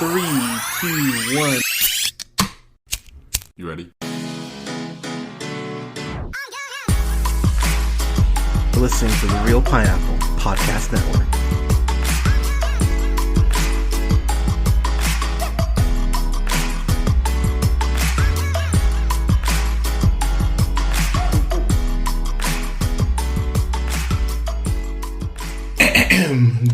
Three, two, one. You ready? You're listening to the Real Pineapple Podcast Network.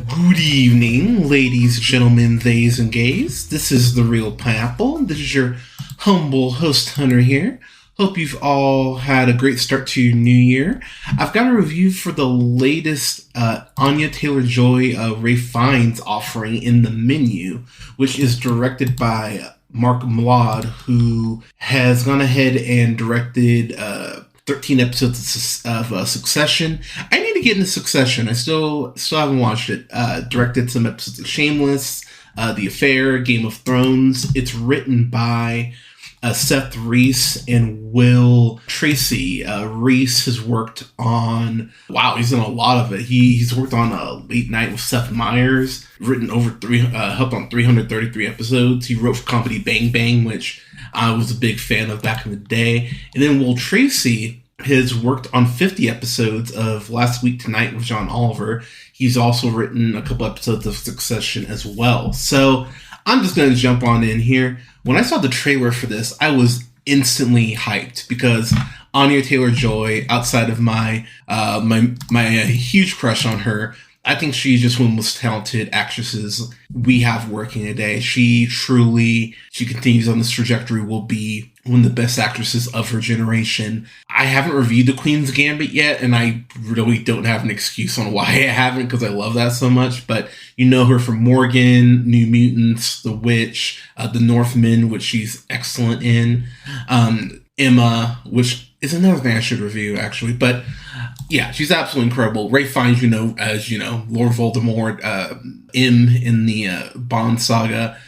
Good evening, ladies, gentlemen, theys, and gays. This is The Real Pineapple. This is your humble host, Hunter, here. Hope you've all had a great start to your new year. I've got a review for the latest Anya Taylor-Joy Ralph Fiennes offering in the menu, which is directed by Mark Mylod, who has gone ahead and directed 13 episodes of Succession. I need to get into Succession. I still haven't watched it. Directed some episodes of Shameless, The Affair, Game of Thrones. It's written by Seth Reese and Will Tracy. Reese has worked on, he's done a lot of it. He's worked on Late Night with Seth Meyers, written helped on 333 episodes. He wrote for Comedy Bang Bang, which I was a big fan of back in the day. And then Will Tracy has worked on 50 episodes of Last Week Tonight with John Oliver. He's also written a couple episodes of Succession as well. So I'm just going to jump on in here. When I saw the trailer for this, I was instantly hyped because Anya Taylor-Joy, outside of my huge crush on her, I think she's just one of the most talented actresses we have working today. She continues on this trajectory, will be one of the best actresses of her generation. I haven't reviewed The Queen's Gambit yet, and I really don't have an excuse on why I haven't, because I love that so much. But you know her from Morgan, New Mutants, The Witch, The Northman, which she's excellent in. Emma, which is another thing I should review, actually. But yeah, she's absolutely incredible. Ralph Fiennes, as Lord Voldemort, M in the Bond saga.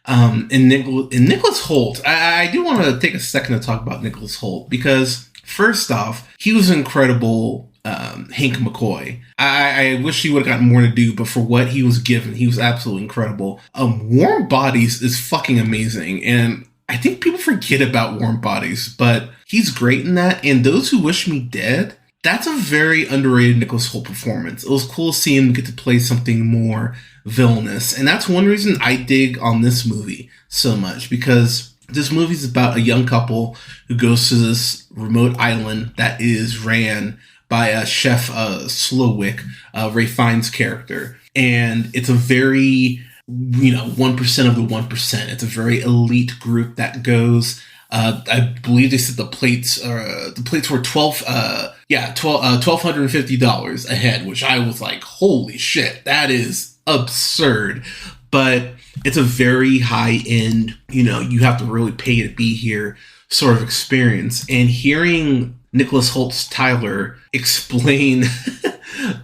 And Nicholas Hoult. I do want to take a second to talk about Nicholas Hoult, because first off, he was an incredible Hank McCoy. I wish he would have gotten more to do, but for what he was given, he was absolutely incredible. Warm Bodies is fucking amazing, and I think people forget about Warm Bodies, but he's great in that. And Those Who Wish Me Dead, that's a very underrated Nicholas Hoult performance. It was cool seeing him get to play something more villainous. And that's one reason I dig on this movie so much, because this movie is about a young couple who goes to this remote island that is ran by Chef Slowick, Ralph Fiennes' character. And it's a very 1% of the 1%. It's a very elite group that goes. I believe they said the plates were $1,250 a head, which I was like, holy shit, that is absurd. But it's a very high end, you have to really pay to be here sort of experience. And hearing Nicholas Holt's Tyler explain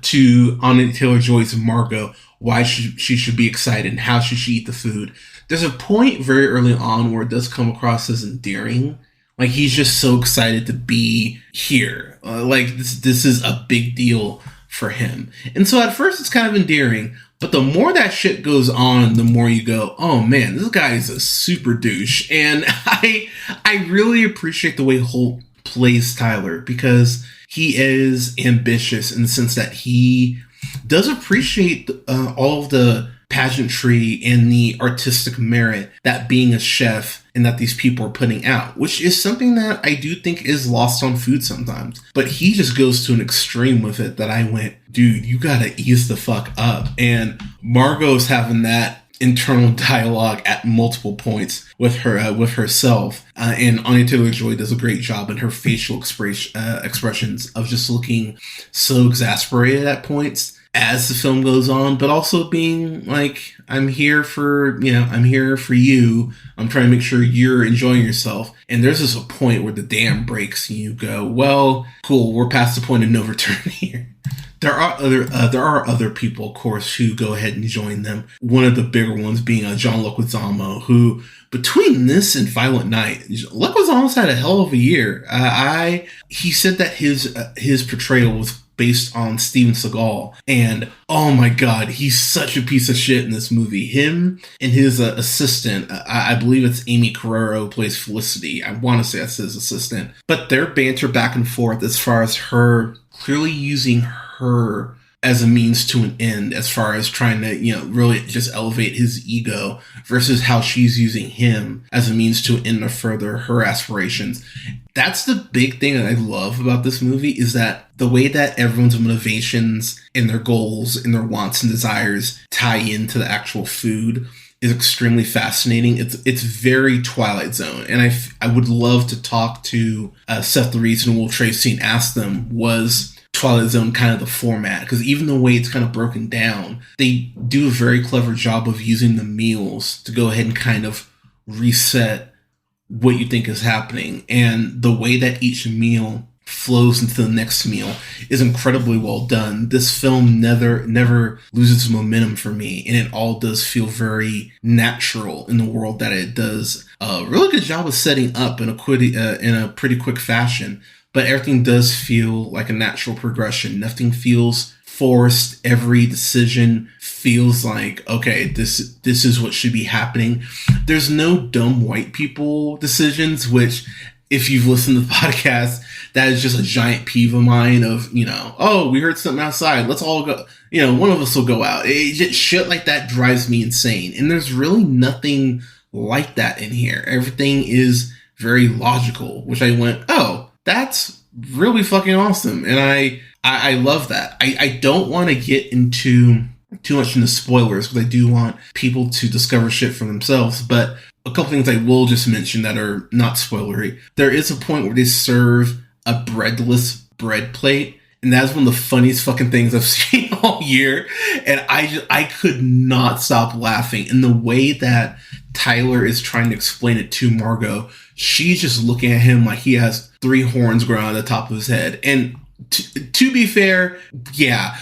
to Anya Taylor-Joy's Margot why she should be excited and how should she eat the food. There's a point very early on where it does come across as endearing. Like, he's just so excited to be here. This is a big deal for him. And so at first it's kind of endearing, but the more that shit goes on, the more you go, oh man, this guy is a super douche. And I really appreciate the way Holt plays Tyler, because he is ambitious in the sense that he does appreciate all of the pageantry and the artistic merit that being a chef and that these people are putting out, which is something that I do think is lost on food sometimes. But he just goes to an extreme with it that I went, dude, you gotta ease the fuck up. And Margot's having that internal dialogue at multiple points with herself, and Anya Taylor-Joy does a great job in her facial expressions of just looking so exasperated at points as the film goes on, but also being like, I'm here for you. I'm trying to make sure you're enjoying yourself. And there's just a point where the dam breaks and you go, well, cool, we're past the point of no return here. There are other people, of course, who go ahead and join them. One of the bigger ones being John Leguizamo, who, between this and Violent Night, Leguizamo's had a hell of a year. He said that his portrayal was based on Steven Seagal. And oh my God, he's such a piece of shit in this movie. Him and his assistant, I believe it's Amy Carrero, plays Felicity. I want to say that's his assistant. But their banter back and forth as far as her clearly using her as a means to an end, as far as trying to, really just elevate his ego, versus how she's using him as a means to an end to further her aspirations. That's the big thing that I love about this movie, is that the way that everyone's motivations and their goals and their wants and desires tie into the actual food is extremely fascinating. It's very Twilight Zone. And I would love to talk to Seth Larice and Will Tracy and ask them, was Twilight Zone kind of the format? Because even the way it's kind of broken down, they do a very clever job of using the meals to go ahead and kind of reset what you think is happening. And the way that each meal flows into the next meal is incredibly well done. This film never loses momentum for me, and it all does feel very natural in the world that it does. A really good job of setting up in a pretty quick fashion. But everything does feel like a natural progression. Nothing feels forced. Every decision feels like, okay, this is what should be happening. There's no dumb white people decisions, which, if you've listened to the podcast, that is just a giant peeve of mine of, oh, we heard something outside, let's all go, one of us will go out. Shit like that drives me insane. And there's really nothing like that in here. Everything is very logical, which I went, oh, that's really fucking awesome. And I love that. I don't want to get into too much into spoilers, because I do want people to discover shit for themselves. But a couple things I will just mention that are not spoilery. There is a point where they serve a breadless bread plate, and that's one of the funniest fucking things I've seen all year. And I could not stop laughing. And the way that Tyler is trying to explain it to Margot, she's just looking at him like he has 3 horns growing on the top of his head. And to be fair, yeah,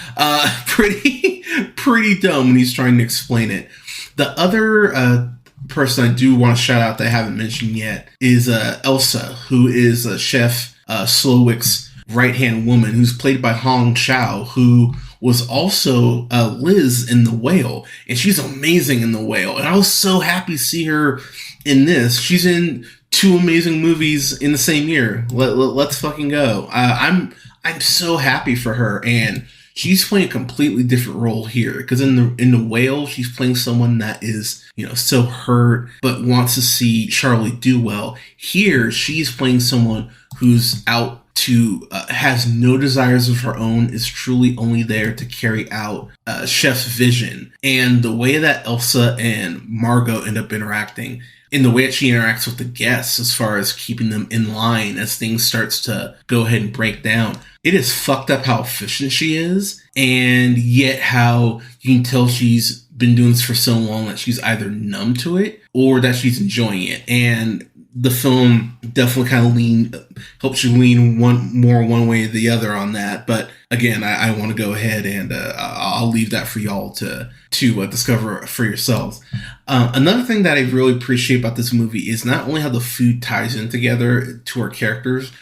pretty dumb when he's trying to explain it. The other person I do want to shout out that I haven't mentioned yet is Elsa, who is Chef Slowik's right-hand woman, who's played by Hong Chow, who was also Liz in The Whale, and she's amazing in The Whale. And I was so happy to see her in this. She's in 2 amazing movies in the same year. Let's fucking go. I'm so happy for her, and she's playing a completely different role here, because in the Whale, she's playing someone that is, so hurt but wants to see Charlie do well. Here, she's playing someone who's out to has no desires of her own, is truly only there to carry out Chef's vision. And the way that Elsa and Margot end up interacting, in the way that she interacts with the guests, as far as keeping them in line as things starts to go ahead and break down, it is fucked up how efficient she is, and yet how you can tell she's been doing this for so long that she's either numb to it or that she's enjoying it. And the film definitely kind of helps you lean one way or the other on that. But again, I want to go ahead and I'll leave that for y'all to discover for yourselves. Another thing that I really appreciate about this movie is not only how the food ties in together to our characters,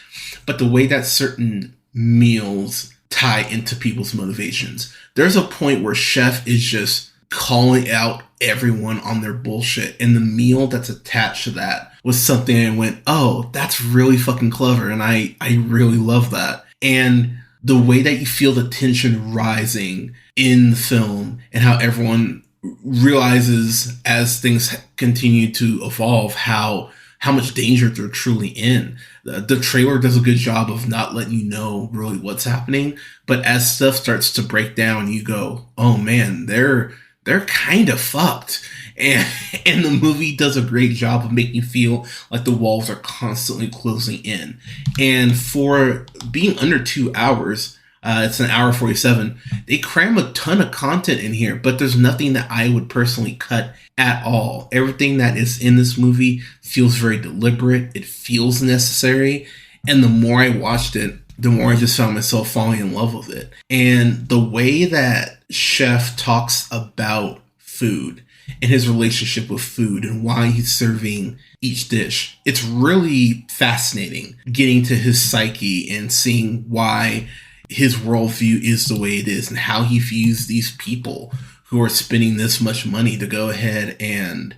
but the way that certain meals tie into people's motivations. There's a point where Chef is just calling out everyone on their bullshit, and the meal that's attached to that was something I went, oh, that's really fucking clever, and I really love that. And the way that you feel the tension rising in the film, and how everyone realizes as things continue to evolve how much danger they're truly in. The trailer does a good job of not letting you know really what's happening, but as stuff starts to break down, you go, oh man, they're kind of fucked. And the movie does a great job of making you feel like the walls are constantly closing in. And for being under 2 hours, it's an hour 47, they cram a ton of content in here, but there's nothing that I would personally cut at all. Everything that is in this movie feels very deliberate. It feels necessary. And the more I watched it, the more I just found myself falling in love with it. And the way that Chef talks about food and his relationship with food and why he's serving each dish, it's really fascinating getting to his psyche and seeing why his worldview is the way it is and how he views these people who are spending this much money to go ahead and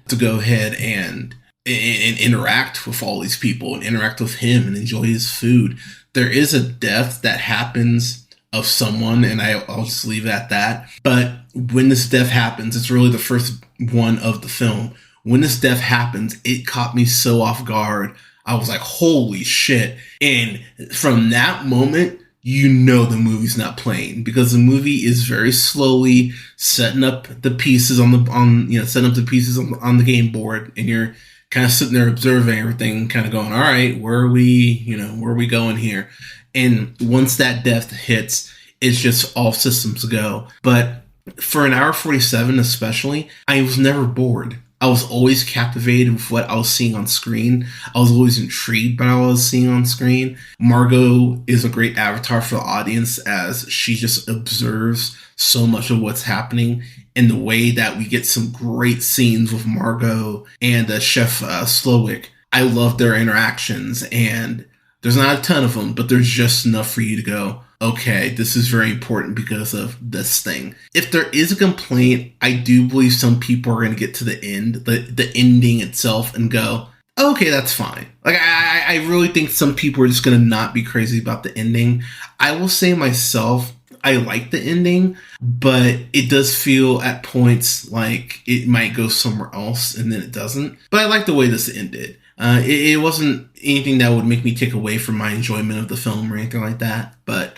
interact with all these people and interact with him and enjoy his food. There is a death that happens of someone, and I'll just leave it at that. But when this death happens, it's really the first one of the film. When this death happens, it caught me so off guard. I was like, holy shit. And from that moment, you know the movie's not playing, because the movie is very slowly setting up the pieces on the game board, and you're kind of sitting there observing everything, kind of going, all right, where are we going here? And once that death hits, it's just all systems go. But for an hour 47 especially, I was never bored. I was always captivated with what I was seeing on screen. I was always intrigued by what I was seeing on screen. Margot is a great avatar for the audience, as she just observes so much of what's happening, in the way that we get some great scenes with Margot and Chef Slowik. I love their interactions, and there's not a ton of them, but there's just enough for you to go, okay, this is very important because of this thing. If there is a complaint, I do believe some people are going to get to the end, the ending itself, and go, okay, that's fine. Like, I really think some people are just going to not be crazy about the ending. I will say myself, I like the ending, but it does feel at points like it might go somewhere else, and then it doesn't. But I like the way this ended. It wasn't anything that would make me take away from my enjoyment of the film or anything like that. But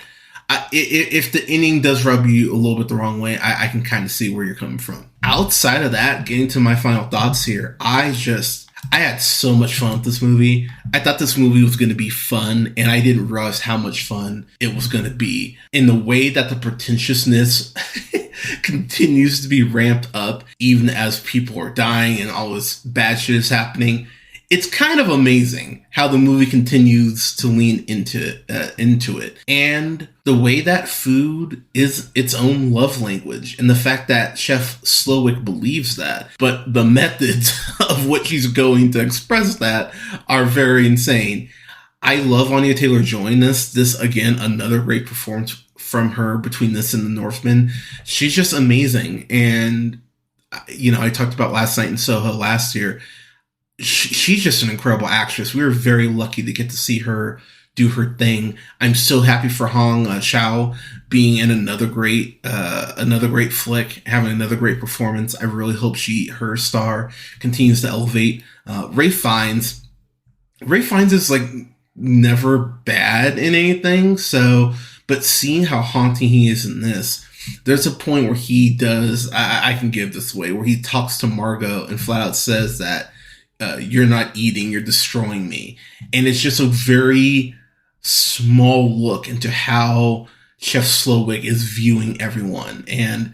if the ending does rub you a little bit the wrong way, I can kind of see where you're coming from. Outside of that, getting to my final thoughts here, I had so much fun with this movie. I thought this movie was going to be fun, and I didn't realize how much fun it was going to be. In the way that the pretentiousness continues to be ramped up, even as people are dying and all this bad shit is happening. It's kind of amazing how the movie continues to lean into it. And the way that food is its own love language, and the fact that Chef Slowik believes that, but the methods of which he's going to express that are very insane. I love Anya Taylor-Joy in this. This, again, another great performance from her between this and The Northman. She's just amazing. And, I talked about Last Night in Soho last year. She's just an incredible actress. We were very lucky to get to see her do her thing. I'm so happy for Hong Chau being in another great flick, having another great performance. I really hope her star continues to elevate. Ralph Fiennes is like never bad in anything. So, but seeing how haunting he is in this, there's a point where he does, I can give this away, where he talks to Margot and flat out says that, you're not eating, you're destroying me. And it's just a very small look into how Chef Slowik is viewing everyone and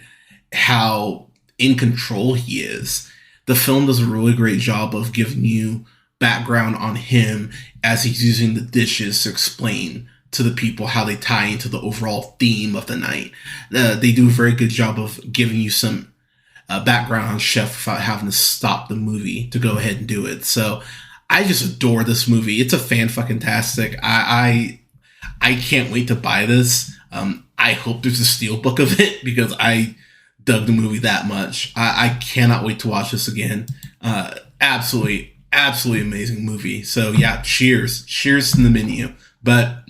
how in control he is. The film does a really great job of giving you background on him as he's using the dishes to explain to the people how they tie into the overall theme of the night. They do a very good job of giving you some background on Chef without having to stop the movie to go ahead and do it. So I just adore this movie. It's a fan-fucking-tastic. I can't wait to buy this. I hope there's a steelbook of it because I dug the movie that much. I cannot wait to watch this again. Absolutely amazing movie. So yeah, cheers to The Menu. But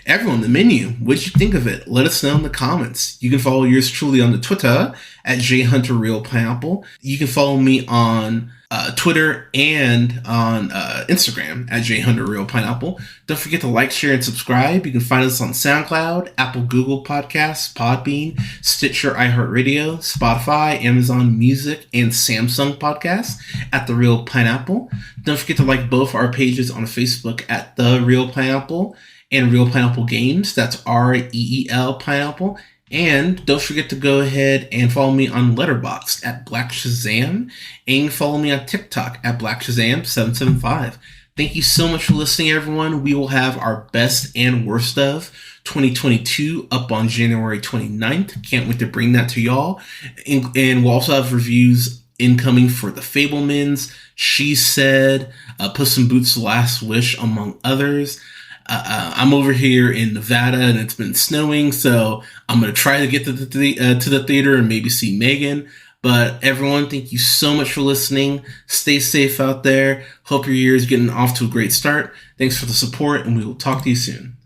everyone, The Menu, what'd you think of it? Let us know in the comments. You can follow yours truly on the Twitter at jhunterrealpineapple. You can follow me on Twitter and on Instagram at jhunterrealpineapple. Don't forget to like, share, and subscribe. You can find us on SoundCloud, Apple, Google Podcasts, Podbean, Stitcher, iHeartRadio, Spotify, Amazon Music, and Samsung Podcasts at The Real Pineapple. Don't forget to like both our pages on Facebook at The Real Pineapple and Real Pineapple Games. That's REEL Pineapple. And don't forget to go ahead and follow me on Letterboxd at Black Shazam, and follow me on TikTok at Black Shazam 775. Thank you so much for listening, everyone. We will have our best and worst of 2022 up on January 29th. Can't wait to bring that to y'all. And we'll also have reviews incoming for The Fabelmans, She Said, Puss in Boots' Last Wish, among others. I'm over here in Nevada and it's been snowing, so I'm going to try to get to the theater and maybe see Megan. But everyone, thank you so much for listening. Stay safe out there. Hope your year is getting off to a great start. Thanks for the support, and we will talk to you soon.